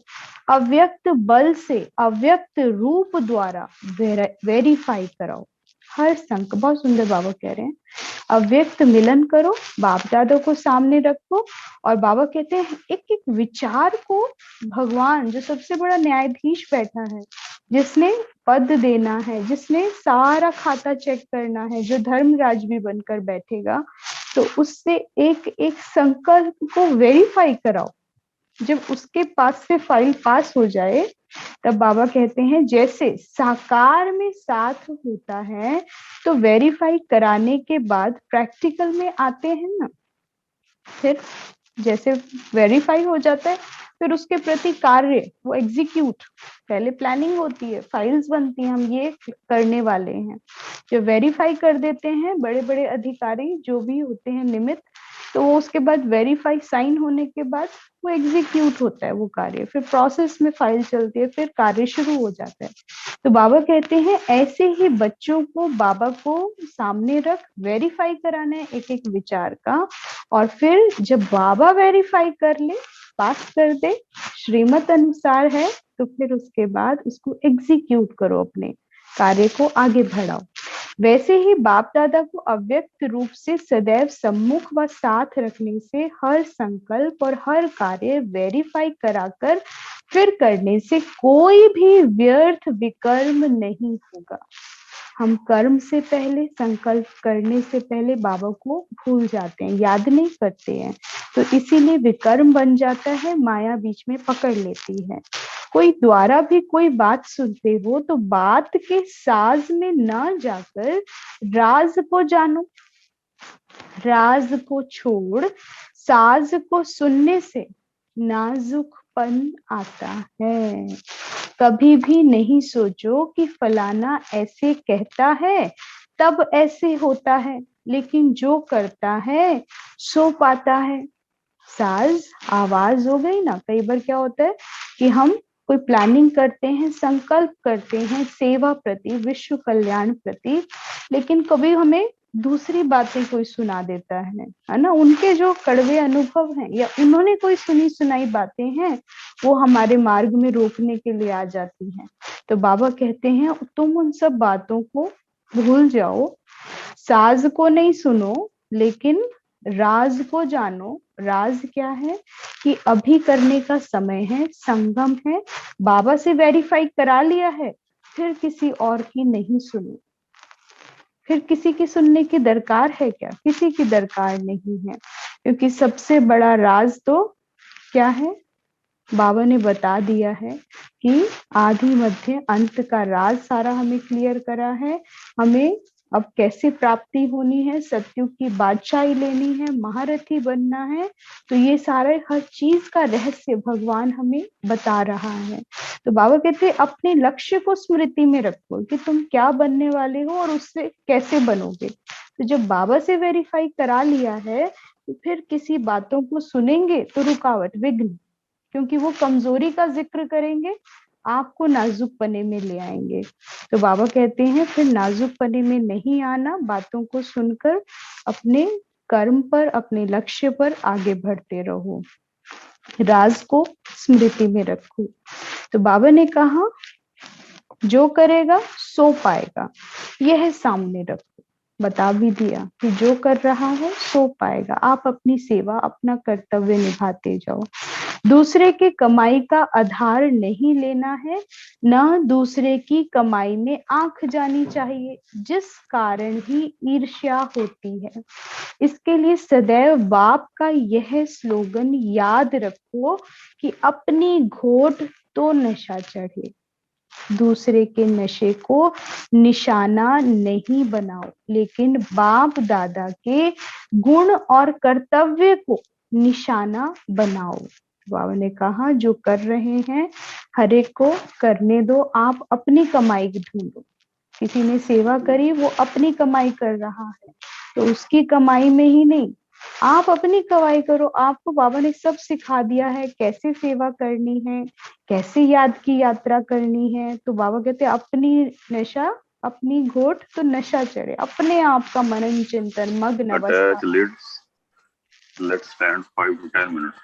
अव्यक्त बल से अव्यक्त रूप द्वारा वेरीफाई कराओ। हर संकल्प, बहुत सुंदर बाबा कह रहे हैं, अव्यक्त मिलन करो, बाप दादा को सामने रखो। और बाबा कहते हैं एक एक विचार को भगवान, जो सबसे बड़ा न्यायाधीश बैठा है, जिसने पद देना है, जिसने सारा खाता चेक करना है, जो धर्मराज भी बनकर बैठेगा, तो उससे एक एक संकल्प को वेरीफाई कराओ। जब उसके पास से फाइल पास हो जाए, तब बाबा कहते हैं जैसे साकार में साथ होता है, तो वेरीफाई कराने के बाद प्रैक्टिकल में आते हैं ना, फिर जैसे वेरीफाई हो जाता है, फिर उसके प्रति कार्य वो एग्जीक्यूट, पहले प्लानिंग होती है, फाइल्स बनती हैं, हम ये करने वाले हैं, जो वेरीफाई कर देते हैं बड़े बड़े अधिकारी जो भी होते हैं निमित्त, तो वो उसके बाद वेरीफाई साइन होने के बाद वो एग्जीक्यूट होता है वो कार्य, फिर प्रोसेस में फाइल चलती है, फिर कार्य शुरू हो जाता है। तो बाबा कहते हैं ऐसे ही बच्चों को बाबा को सामने रख वेरीफाई कराना है एक एक विचार का, और फिर जब बाबा वेरीफाई कर ले, पास कर दे, श्रीमत अनुसार है, तो फिर उसके बाद उसको एग्जीक्यूट करो, अपने कार्य को आगे बढ़ाओ। वैसे ही बाप दादा को अव्यक्त रूप से सदैव सम्मुख व साथ रखने से हर संकल्प और हर कार्य वेरीफाई कराकर फिर करने से कोई भी व्यर्थ विकर्म नहीं होगा। हम कर्म से पहले, संकल्प करने से पहले बाबा को भूल जाते हैं, याद नहीं करते हैं, तो इसीलिए विकर्म बन जाता है, माया बीच में पकड़ लेती है। कोई द्वारा भी कोई बात सुनते हो तो बात के साज में ना जाकर राज को जानो, राज को छोड़ साज को सुनने से नाजुकपन आता है। कभी भी नहीं सोचो कि फलाना ऐसे कहता है तब ऐसे होता है, लेकिन जो करता है सो पाता है। साज आवाज हो गई ना। कई बार क्या होता है कि हम कोई प्लानिंग करते हैं, संकल्प करते हैं सेवा प्रति, विश्व कल्याण प्रति, लेकिन कभी हमें दूसरी बातें कोई सुना देता है ना, उनके जो कड़वे अनुभव हैं या उन्होंने कोई सुनी सुनाई बातें हैं, वो हमारे मार्ग में रोकने के लिए आ जाती हैं। तो बाबा कहते हैं तुम उन सब बातों को भूल जाओ, साज को नहीं सुनो, लेकिन राज को जानो। राज क्या है कि अभी करने का समय है, संगम है, बाबा से वेरीफाई करा लिया है, फिर किसी और की नहीं सुनो। फिर किसी की सुनने की दरकार है क्या? किसी की दरकार नहीं है, क्योंकि सबसे बड़ा राज तो क्या है, बाबा ने बता दिया है कि आदि मध्य अंत का राज सारा हमें क्लियर करा है। हमें अब कैसे प्राप्ति होनी है, सत्युग की बादशाही लेनी है, महारथी बनना है, तो ये सारे हर चीज का रहस्य भगवान हमें बता रहा है। तो बाबा कहते हैं अपने लक्ष्य को स्मृति में रखो कि तुम क्या बनने वाले हो और उससे कैसे बनोगे। तो जब बाबा से वेरीफाई करा लिया है तो फिर किसी बातों को सुनेंगे तो रुकावट, विघ्न, क्योंकि वो कमजोरी का जिक्र करेंगे, आपको नाजुक पने में ले आएंगे। तो बाबा कहते हैं फिर नाजुक पने में नहीं आना, बातों को सुनकर अपने कर्म पर, अपने लक्ष्य पर आगे बढ़ते रहो, राज को स्मृति में रखो। तो बाबा ने कहा जो करेगा सो पाएगा, यह सामने रखो, बता भी दिया कि जो कर रहा है सो पाएगा। आप अपनी सेवा, अपना कर्तव्य निभाते जाओ। दूसरे की कमाई का आधार नहीं लेना है, न दूसरे की कमाई में आंख जानी चाहिए, जिस कारण ही ईर्ष्या होती है। इसके लिए सदैव बाप का यह स्लोगन याद रखो कि अपनी घोट तो नशा चढ़े, दूसरे के नशे को निशाना नहीं बनाओ, लेकिन बाप दादा के गुण और कर्तव्य को निशाना बनाओ। बाबा ने कहा जो कर रहे हैं हर एक को करने दो, आप अपनी कमाई ढूंढो। किसी ने सेवा करी, वो अपनी कमाई कर रहा है, तो उसकी कमाई में ही नहीं, आप अपनी कमाई करो। आपको बाबा ने सब सिखा दिया है, कैसे सेवा करनी है, कैसे याद की यात्रा करनी है। तो बाबा कहते हैं अपनी नशा, अपनी घोट तो नशा चढ़े, अपने आप का मनन चिंतन मग्न अवस्था। Let's stand 5 to 10 minutes.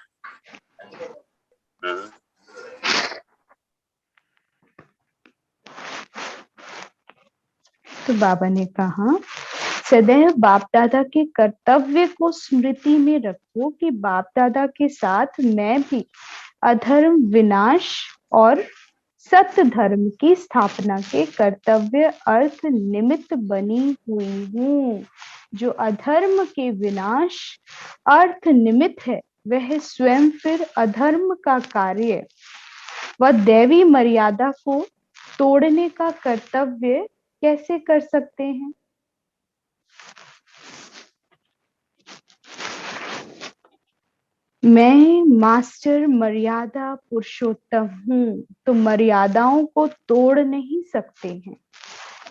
तो बाबा ने कहा सदैव बाप दादा के कर्तव्य को स्मृति में रखो कि बाप दादा के साथ मैं भी अधर्म विनाश और सत्य धर्म की स्थापना के कर्तव्य अर्थ निमित्त बनी हुई हूँ। जो अधर्म के विनाश अर्थ निमित्त है, वह स्वयं फिर अधर्म का कार्य व दैवी मर्यादा को तोड़ने का कर्तव्य कैसे कर सकते हैं। मैं मास्टर मर्यादा पुरुषोत्तम हूँ, तो मर्यादाओं को तोड़ नहीं सकते हैं।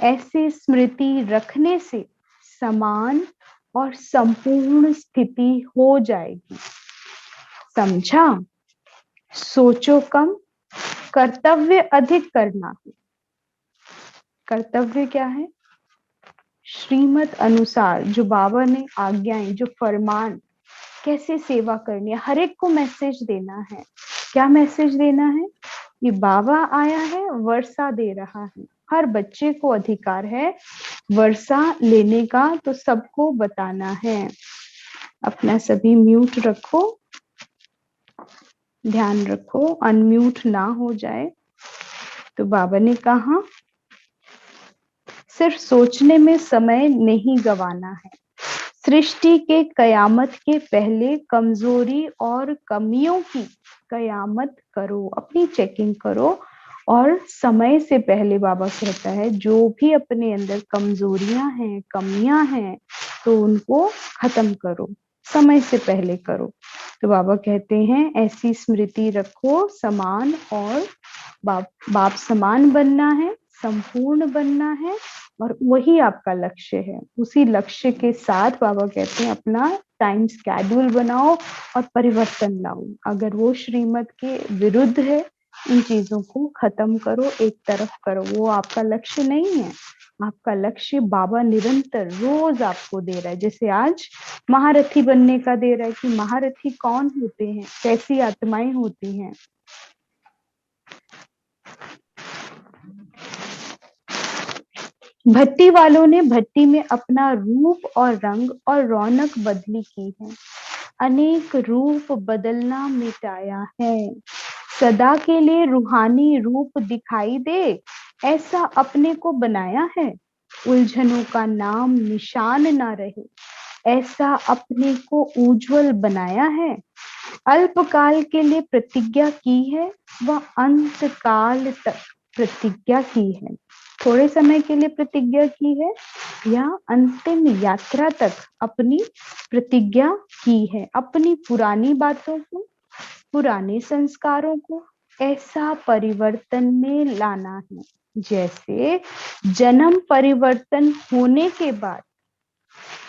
ऐसी स्मृति रखने से समान और संपूर्ण स्थिति हो जाएगी। समझा? सोचो कम, कर्तव्य अधिक करना है। कर्तव्य क्या है? श्रीमत अनुसार जो बाबा ने आज्ञाएं, जो फरमान, कैसे सेवा करनी है, हर एक को मैसेज देना है। क्या मैसेज देना है? ये बाबा आया है, वर्षा दे रहा है, हर बच्चे को अधिकार है वर्षा लेने का, तो सबको बताना है। अपना सभी म्यूट रखो, ध्यान रखो अनम्यूट ना हो जाए। तो बाबा ने कहा सिर्फ सोचने में समय नहीं गवाना है। सृष्टि के कयामत के पहले कमजोरी और कमियों की कयामत करो, अपनी चेकिंग करो। और समय से पहले बाबा कहता है जो भी अपने अंदर कमजोरियां हैं, कमियां हैं, तो उनको खत्म करो, समय से पहले करो। तो बाबा कहते हैं ऐसी स्मृति रखो, समान और बाप समान बनना है, संपूर्ण बनना है, और वही आपका लक्ष्य है। उसी लक्ष्य के साथ बाबा कहते हैं अपना टाइम स्केड्यूल बनाओ और परिवर्तन लाओ। अगर वो श्रीमत के विरुद्ध है, इन चीजों को खत्म करो, एक तरफ करो। वो आपका लक्ष्य नहीं है। आपका लक्ष्य बाबा निरंतर रोज आपको दे रहा है। जैसे आज महारथी बनने का दे रहा है कि महारथी कौन होते हैं, कैसी आत्माएं होती हैं। भट्टी वालों ने भट्टी में अपना रूप और रंग और रौनक बदली की है। अनेक रूप बदलना मिटाया है। सदा के लिए रूहानी रूप दिखाई दे, ऐसा अपने को बनाया है। उलझनों का नाम निशान ना रहे, ऐसा अपने को उज्जवल बनाया है। अल्पकाल के लिए प्रतिज्ञा की है, वह अंत काल तक प्रतिज्ञा की है। थोड़े समय के लिए प्रतिज्ञा की है या अंतिम यात्रा तक अपनी प्रतिज्ञा की है। अपनी पुरानी बातों को, पुराने संस्कारों को ऐसा परिवर्तन में लाना है जैसे जन्म परिवर्तन होने के बाद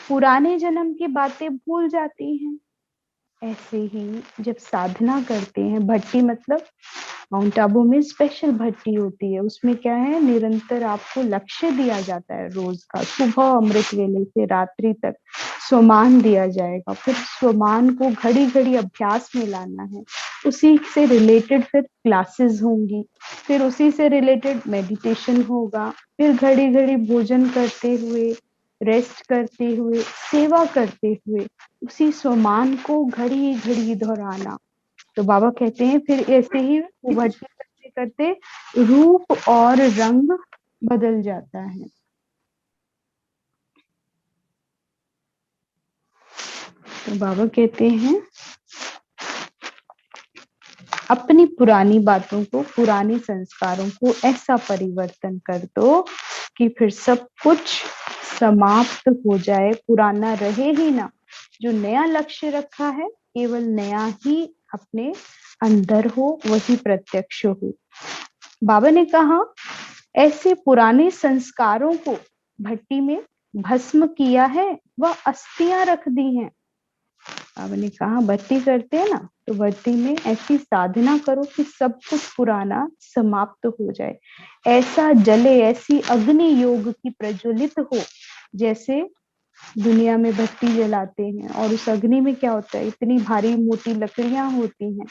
पुराने जन्म की बातें भूल जाती हैं। ऐसे ही जब साधना करते हैं, भट्टी मतलब माउंट आबू में स्पेशल भट्टी होती है। उसमें क्या है, निरंतर आपको लक्ष्य दिया जाता है रोज का। सुबह अमृत वेले से रात्रि तक स्वमान दिया जाएगा, फिर स्वमान को घड़ी घड़ी अभ्यास में लाना है। उसी से रिलेटेड फिर क्लासेस होंगी, फिर उसी से रिलेटेड मेडिटेशन होगा, फिर घड़ी घड़ी भोजन करते हुए, रेस्ट करते हुए, सेवा करते हुए उसी स्वमान को घड़ी घड़ी दोहराना। तो बाबा कहते हैं फिर ऐसे ही भट्टी करते करते रूप और रंग बदल जाता है। तो बाबा कहते हैं अपनी पुरानी बातों को, पुराने संस्कारों को ऐसा परिवर्तन कर दो कि फिर सब कुछ समाप्त हो जाए, पुराना रहे ही ना। जो नया लक्ष्य रखा है केवल नया ही अपने अंदर हो, वही प्रत्यक्ष हो। बाबा ने कहा ऐसे पुराने संस्कारों को भट्टी में भस्म किया है, वह अस्थियां रख दी हैं। बाबा ने कहा भट्टी करते हैं ना, तो भट्टी में ऐसी साधना करो कि सब कुछ पुराना समाप्त हो जाए, ऐसा जले, ऐसी अग्नि योग की प्रज्वलित हो। जैसे दुनिया में भट्टी जलाते हैं और उस अग्नि में क्या होता है, इतनी भारी मोटी लकड़ियां होती हैं,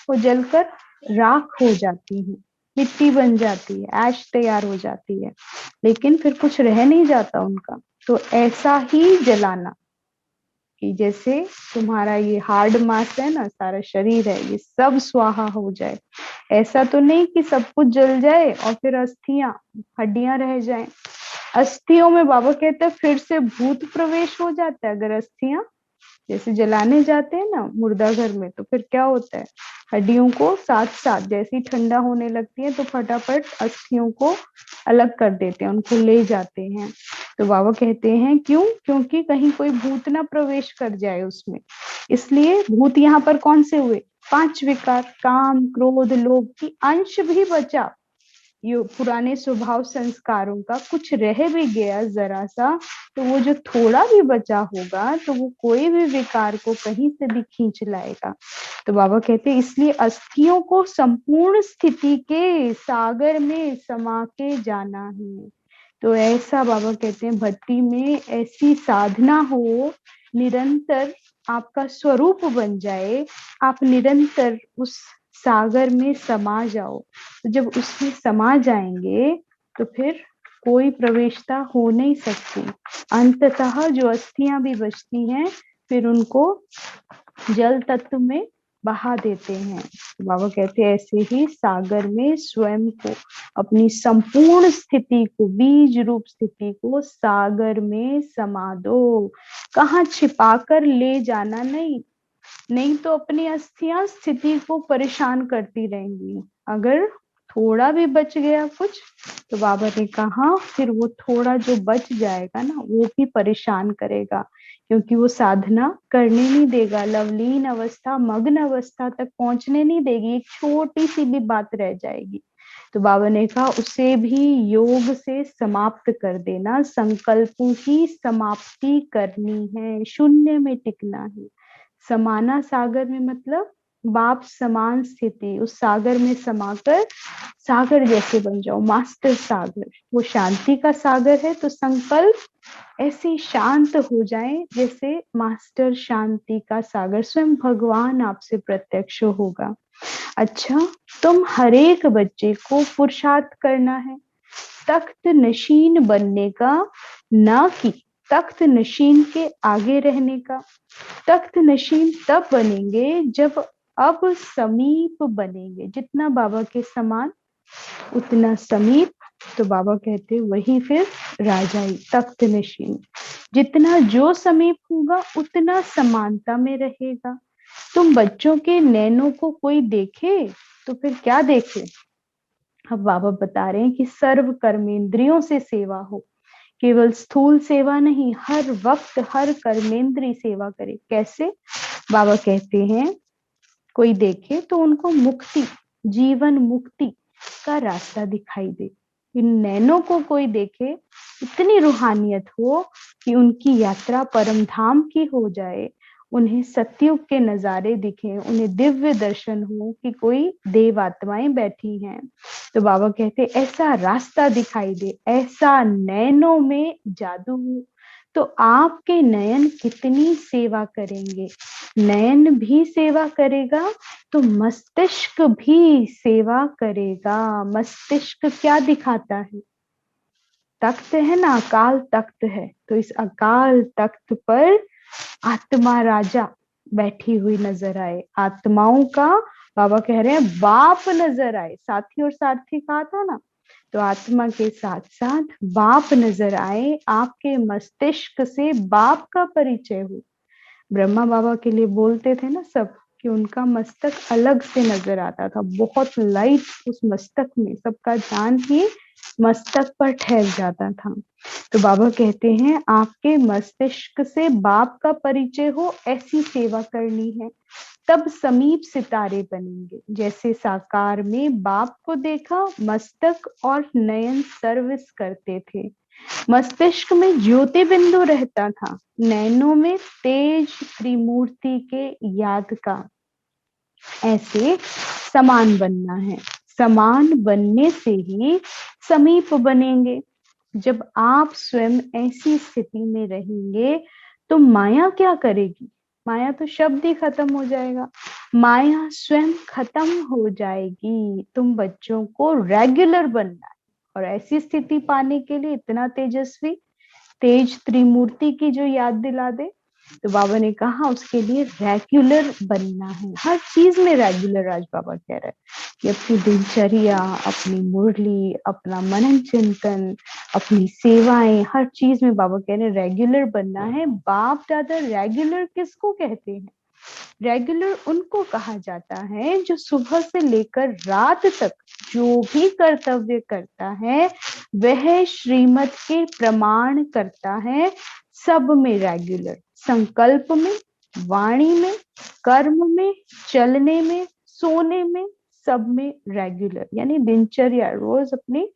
वो जलकर राख हो जाती हैं, मिट्टी बन जाती है, ऐश तैयार हो जाती है, लेकिन फिर कुछ रह नहीं जाता उनका। तो ऐसा ही जलाना कि जैसे तुम्हारा ये हार्ड मास है ना, सारा शरीर है, ये सब स्वाहा हो जाए। ऐसा तो नहीं कि सब कुछ जल जाए और फिर अस्थियां, हड्डियां रह जाएं। अस्थियों में बाबा कहते हैं फिर से भूत प्रवेश हो जाता है। अगर अस्थियां जैसे जलाने जाते हैं ना मुर्दा घर में, तो फिर क्या होता है, हड्डियों को साथ साथ जैसे ही ठंडा होने लगती है तो फटाफट अस्थियों को अलग कर देते हैं, उनको ले जाते हैं। तो बाबा कहते हैं क्यों, क्योंकि कहीं कोई भूत ना प्रवेश कर जाए उसमें। इसलिए भूत यहाँ पर कौन से हुए, 5 विकार, काम क्रोध लोभ की अंश भी बचा, पुराने स्वभाव संस्कारों का कुछ रह भी गया जरा सा, तो वो जो थोड़ा भी बचा होगा तो वो कोई भी विकार को कहीं से भी खींच लाएगा। तो बाबा कहते हैं इसलिए अस्थियों को संपूर्ण स्थिति के सागर में समा के जाना है। तो ऐसा बाबा कहते हैं भक्ति में ऐसी साधना हो, निरंतर आपका स्वरूप बन जाए, आप निरंतर उस सागर में समा जाओ। तो जब उसमें समा जाएंगे तो फिर कोई प्रवेशता हो नहीं सकती। अंततः जो अस्थियां भी बचती हैं फिर उनको जल तत्व में बहा देते हैं। बाबा कहते हैं ऐसे ही सागर में स्वयं को, अपनी संपूर्ण स्थिति को, बीज रूप स्थिति को सागर में समा दो। कहाँ छिपा कर ले जाना नहीं, नहीं तो अपनी अस्थियां स्थिति को परेशान करती रहेंगी। अगर थोड़ा भी बच गया कुछ तो बाबा ने कहा फिर वो थोड़ा जो बच जाएगा ना वो भी परेशान करेगा, क्योंकि वो साधना करने नहीं देगा, लवलीन अवस्था मग्न अवस्था तक पहुंचने नहीं देगी, एक छोटी सी भी बात रह जाएगी। तो बाबा ने कहा उसे भी योग से समाप्त कर देना, संकल्पों की समाप्ति करनी है, शून्य में टिकना है। समाना सागर में मतलब बाप समान स्थिति, उस सागर में समाकर सागर जैसे बन जाओ, मास्टर सागर। वो शांति का सागर है तो संकल्प ऐसे शांत हो जाए जैसे मास्टर शांति का सागर, स्वयं भगवान आपसे प्रत्यक्ष होगा। अच्छा, तुम हर एक बच्चे को पुरुषार्थ करना है तख्त नशीन बनने का, ना कि तख्त नशीन के आगे रहने का। तख्त नशीन तब बनेंगे जब अब समीप बनेंगे, जितना बाबा के समान उतना समीप। तो बाबा कहते वही फिर राजाई तख्त नशीन, जितना जो समीप होगा उतना समानता में रहेगा। तुम बच्चों के नैनों को कोई देखे तो फिर क्या देखे, अब बाबा बता रहे हैं कि सर्व कर्मेंद्रियों से सेवा हो, केवल स्थूल सेवा नहीं, हर वक्त हर कर्मेंद्री सेवा करे। कैसे, बाबा कहते हैं कोई देखे तो उनको मुक्ति, जीवन मुक्ति का रास्ता दिखाई दे। इन नैनों को कोई देखे, इतनी रूहानियत हो कि उनकी यात्रा परम धाम की हो जाए, उन्हें सतयुग के नजारे दिखे, उन्हें दिव्य दर्शन हो कि कोई देव आत्माएं बैठी हैं। तो बाबा कहते ऐसा रास्ता दिखाई दे, ऐसा नैनों में जादू हो, तो आपके नयन कितनी सेवा करेंगे। नयन भी सेवा करेगा तो मस्तिष्क भी सेवा करेगा। मस्तिष्क क्या दिखाता है, तख्त है ना, अकाल तख्त है, तो इस अकाल तख्त पर आत्मा राजा बैठी हुई नजर आए, आत्माओं का बाबा कह रहे हैं बाप नजर आए। साथी और सारथी कहा था ना, तो आत्मा के साथ साथ बाप नजर आए, आपके मस्तिष्क से बाप का परिचय हो। ब्रह्मा बाबा के लिए बोलते थे ना सब कि उनका मस्तक अलग से नजर आता था, बहुत लाइट उस मस्तक में, सबका ध्यान ही मस्तक पर ठहर जाता था। तो बाबा कहते हैं आपके मस्तिष्क से बाप का परिचय हो, ऐसी सेवा करनी है, तब समीप सितारे बनेंगे। जैसे साकार में बाप को देखा, मस्तक और नयन सर्विस करते थे, मस्तिष्क में ज्योति बिंदु रहता था, नैनों में तेज त्रिमूर्ति के याद का। ऐसे समान बनना है, समान बनने से ही समीप बनेंगे। जब आप स्वयं ऐसी स्थिति में रहेंगे तो माया क्या करेगी, माया तो शब्द ही खत्म हो जाएगा, माया स्वयं खत्म हो जाएगी। तुम बच्चों को रेगुलर बनना है, और ऐसी स्थिति पाने के लिए इतना तेजस्वी तेज त्रिमूर्ति की जो याद दिला दे, तो बाबा ने कहा उसके लिए रेगुलर बनना है, हर चीज में रेगुलर। आज बाबा कह रहे हैं कि अपनी दिनचर्या, अपनी मुरली, अपना मनन चिंतन, अपनी सेवाएं, हर चीज में बाबा कह रहे हैं रेगुलर बनना है। बाप दादा रेगुलर किसको कहते हैं, रेगुलर उनको कहा जाता है जो सुबह से लेकर रात तक जो भी कर्तव्य करता है वह श्रीमत के प्रमाण करता है, सब में रेगुलर, संकल्प में, वाणी में, कर्म में, चलने में, सोने में, सब में रेगुलर, यानी दिनचर्या, रोज अपनी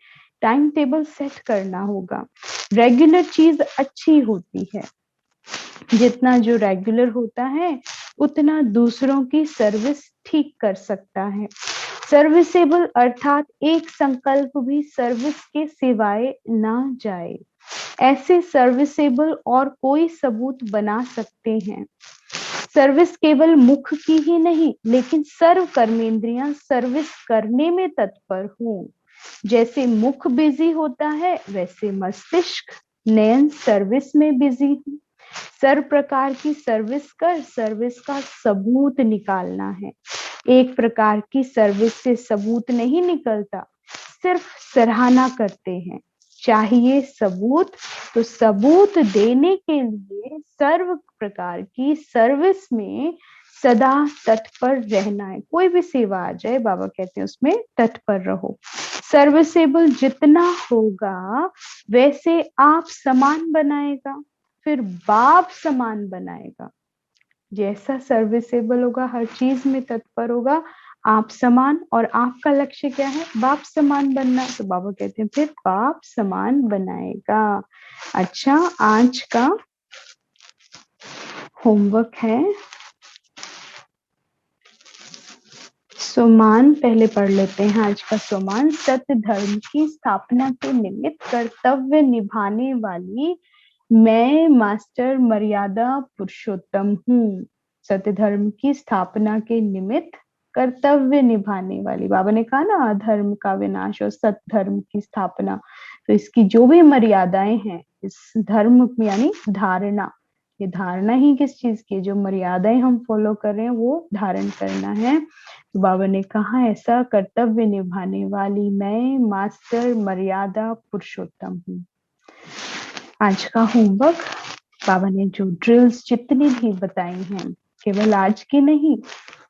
टाइम टेबल सेट करना होगा। रेगुलर चीज अच्छी होती है, जितना जो रेगुलर होता है उतना दूसरों की सर्विस ठीक कर सकता है। सर्विसेबल अर्थात एक संकल्प भी सर्विस के सिवाय ना जाए, ऐसे सर्विसेबल और कोई सबूत बना सकते हैं। सर्विस केवल मुख की ही नहीं, लेकिन सर्व कर्मेंद्रियां सर्विस करने में तत्पर हो। जैसे मुख बिजी होता है, वैसे मस्तिष्क नयन सर्विस में बिजी है। सर्व प्रकार की सर्विस कर सर्विस का सबूत निकालना है। एक प्रकार की सर्विस से सबूत नहीं निकलता, सिर्फ सराहना करते हैं। चाहिए सबूत, तो सबूत देने के लिए सर्व प्रकार की सर्विस में सदा तत्पर रहना है। कोई भी सेवा आ जाए, बाबा कहते हैं उसमें तत्पर रहो। सर्विसेबल जितना होगा वैसे आप समान बनाएगा, फिर बाप समान बनाएगा। जैसा सर्विसेबल होगा, हर चीज में तत्पर होगा, आप समान, और आपका लक्ष्य क्या है? बाप समान बनना। तो बाबा कहते हैं फिर बाप समान बनाएगा। अच्छा, आज का होमवर्क है सोमान, पहले पढ़ लेते हैं आज का सोमान। सत्य धर्म की स्थापना के निमित्त कर्तव्य निभाने वाली मैं मास्टर मर्यादा पुरुषोत्तम हूँ। सत्य धर्म की स्थापना के निमित्त कर्तव्य निभाने वाली, बाबा ने कहा ना अधर्म का विनाश और सत्य धर्म की स्थापना, तो इसकी जो भी मर्यादाएं हैं इस धर्म में, यानी धारणा, ये धारणा ही किस चीज की, जो मर्यादाएं हम फॉलो कर रहे हैं वो धारण करना है। तो बाबा ने कहा ऐसा कर्तव्य निभाने वाली मैं मास्टर मर्यादा पुरुषोत्तम हूँ। आज का होमवर्क, बाबा ने जो ड्रिल्स जितनी भी बताई हैं, केवल आज की नहीं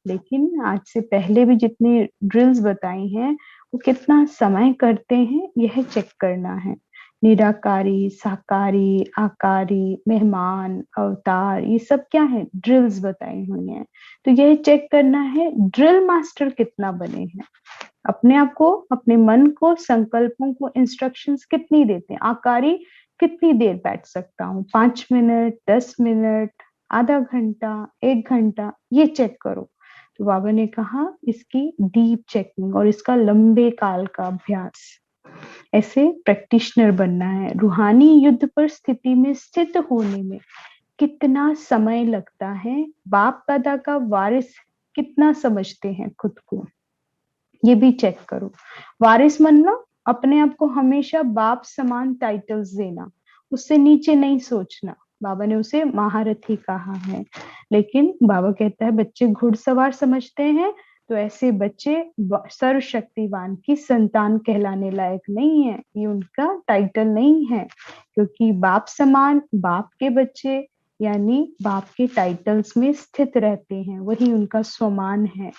लेकिन आज से पहले भी जितनी ड्रिल्स बताई हैं वो कितना समय करते हैं यह चेक करना है। निराकारी, साकारी, आकारी, मेहमान, अवतार, ये सब क्या है? ड्रिल्स बताई हुई हैं। तो यह चेक करना है ड्रिल मास्टर कितना बने हैं, अपने आप को, अपने मन को, संकल्पों को इंस्ट्रक्शंस कितनी देते हैं। आकारी कितनी देर बैठ सकता हूँ, 5 मिनट, 10 मिनट, आधा घंटा, 1 घंटा, ये चेक करो। तो बाबा ने कहा इसकी डीप चेकिंग और इसका लंबे काल का अभ्यास, ऐसे प्रैक्टिशनर बनना है। रूहानी युद्ध पर स्थिति में स्थित होने में कितना समय लगता है, बाप दादा का वारिस कितना समझते हैं खुद को, ये भी चेक करो। वारिस बनना, अपने आप को हमेशा बाप समान टाइटल्स देना, उससे नीचे नहीं सोचना। बाबा ने उसे महारथी कहा है, लेकिन बाबा कहता है बच्चे घुड़सवार समझते हैं, तो ऐसे बच्चे सर्वशक्तिवान की संतान कहलाने लायक नहीं है, ये उनका टाइटल नहीं है, क्योंकि बाप समान, बाप के बच्चे यानी बाप के टाइटल्स में स्थित रहते हैं, वही उनका स्वमान है।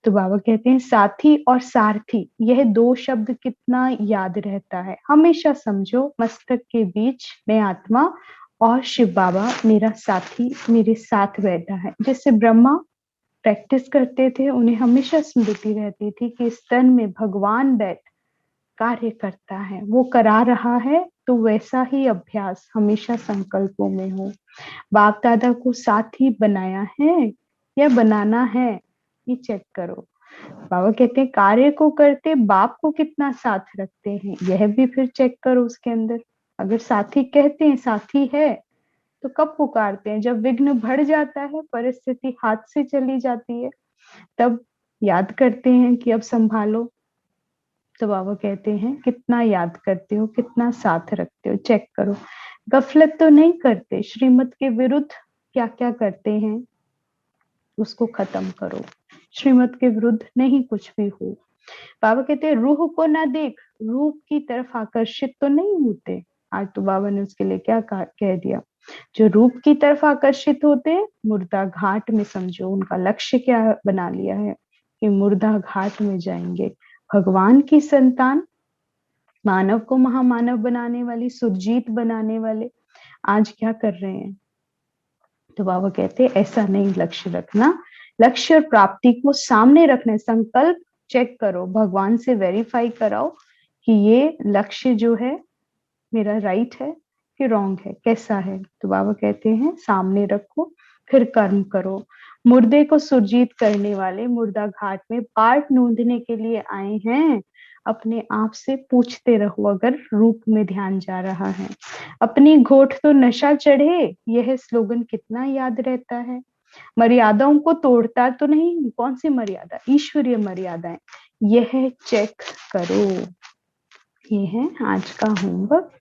तो बाबा कहते हैं साथी और सारथी, यह 2 शब्द कितना याद रहता है। हमेशा समझो मस्तक के बीच में आत्मा और शिव बाबा मेरा साथी, मेरे साथ बैठा है। जैसे ब्रह्मा प्रैक्टिस करते थे, उन्हें हमेशा स्मृति रहती थी कि इस तन में भगवान बैठ कार्य करता है, वो करा रहा है, तो वैसा ही अभ्यास हमेशा संकल्पों में हो। बाप दादा को साथी बनाया है या बनाना है, ये चेक करो। बाबा कहते हैं कार्य को करते बाप को कितना साथ रखते हैं, यह भी फिर चेक करो उसके अंदर। अगर साथी कहते हैं साथी है, तो कब पुकारते हैं? जब विघ्न बढ़ जाता है, परिस्थिति हाथ से चली जाती है, तब याद करते हैं कि अब संभालो। तो बाबा कहते हैं कितना याद करते हो, कितना साथ रखते हो, चेक करो। गफलत तो नहीं करते, श्रीमत के विरुद्ध क्या क्या करते हैं उसको खत्म करो, श्रीमत के विरुद्ध नहीं कुछ भी हो। बाबा कहते हैं रूह को ना देख, रूप की तरफ आकर्षित तो नहीं होते। आज तो बाबा ने उसके लिए क्या कह दिया, जो रूप की तरफ आकर्षित होते हैं मुर्दा घाट में, समझो उनका लक्ष्य क्या बना लिया है कि मुर्दा घाट में जाएंगे। भगवान की संतान, मानव को महामानव बनाने वाली, सुरजीत बनाने वाले आज क्या कर रहे हैं? तो बाबा कहते हैं ऐसा नहीं लक्ष्य रखना, लक्ष्य और प्राप्ति को सामने रखना है। संकल्प चेक करो, भगवान से वेरीफाई कराओ कि ये लक्ष्य जो है मेरा राइट है कि रॉन्ग है, कैसा है। तो बाबा कहते हैं सामने रखो, फिर कर्म करो। मुर्दे को सुरजीत करने वाले मुर्दा घाट में पार्ट नूंदने के लिए आए हैं। अपने आप से पूछते रहो अगर रूप में ध्यान जा रहा है। अपनी घोट तो नशा चढ़े, यह स्लोगन कितना याद रहता है। मर्यादाओं को तोड़ता तो नहीं, कौन सी मर्यादा, ईश्वरीय मर्यादाएं, यह चेक करो। ये है आज का होमवर्क।